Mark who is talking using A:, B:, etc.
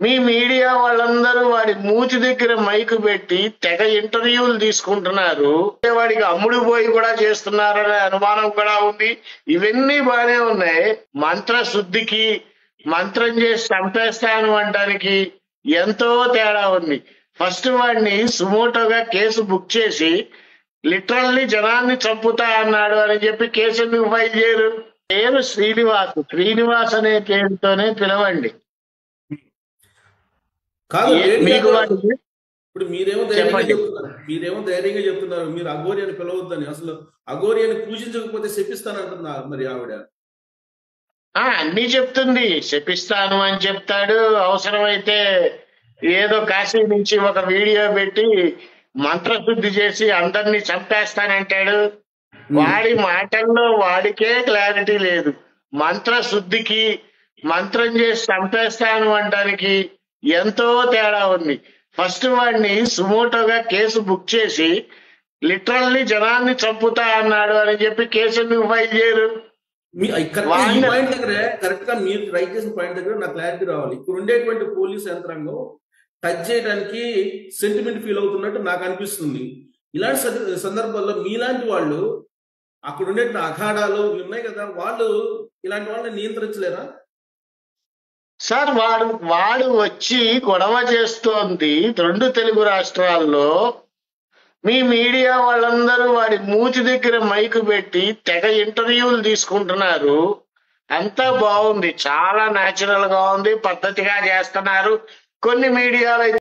A: మీ media వాళ్ళందరూ వాడి మూతి దగ్గర మైకు పెట్టి తెగ ఇంటర్వ్యూలు తీసుకుంటున్నారు. వాడికి అమ్ముడు పోయి కూడా చేస్తున్నారనే అనుమానం కూడా ఉంది. ఇవన్నీ బానే ఉన్నాయి. మంత్రశుద్ధికి, మంత్రం చేసి చంపేస్తాను అనడానికి ఎంతో తేడా ఉంది. ఫస్ట్ వాడిని సుమోటోగా కేసు బుక్ చేసి లిటరల్లీ జనాన్ని చంపుతా అన్నాడు అని చెప్పి కేసు ఎందుకు ఫైల్ చేయరు? పేరు శ్రీనివాస్ అనే పేరుతోనే పిలవండి.
B: కాదు
A: మీకు వాడికి
B: ఇప్పుడు మీరేమో ధైర్యంగా చెప్తున్నారు మీరు అఘోరి అని పిలవద్దని. అసలు అఘోరి అని పూజించకపోతే శపిస్తానంటున్నా మరి ఆవిడ.
A: అన్ని చెప్తుంది, శపిస్తాను అని చెప్తాడు. అవసరమైతే ఏదో కాశీ నుంచి ఒక వీడియో పెట్టి మంత్రశుద్ధి చేసి అందరినీ చంపేస్తానంటాడు. వాడి మాటల్లో వాడికే క్లారిటీ లేదు. మంత్రశుద్ధికి, మంత్రం చేసి చంపేస్తాను అనడానికి ఎంతో తేడా ఉంది. ఫస్ట్ వాడిని సుమోటోగా కేసు బుక్ చేసి లిటరల్లీ జనాన్ని చంపుతా అన్నాడు అని చెప్పి కేసు ఎందుకు ఫైల్ చేయరు?
B: కరెక్ట్ గా మీరు ట్రై చేసిన పాయింట్ దగ్గర నాకు క్లారిటీ రావాలి. ఇప్పుడు ఉండేటువంటి పోలీస్ యంత్రాంగం టచ్ చేయడానికి సెంటిమెంట్ ఫీల్ అవుతున్నట్టు నాకు అనిపిస్తుంది. ఇలాంటి సందర్భాల్లో మీలాంటి వాళ్ళు అక్కడ ఉండే అఖాడాలు ఉన్నాయి కదా, వాళ్ళు ఇలాంటి వాళ్ళని నియంత్రించలేరా?
A: సార్ వాడు వచ్చి గొడవ చేస్తోంది 2 తెలుగు రాష్ట్రాల్లో. మీ మీడియా వాళ్ళందరూ వాడి మూతి దగ్గర మైకు పెట్టి తెగ ఇంటర్వ్యూలు తీసుకుంటున్నారు. అంతా బాగుంది, చాలా న్యాచురల్ గా ఉంది, పద్ధతిగా చేస్తున్నారు. కొన్ని మీడియాలు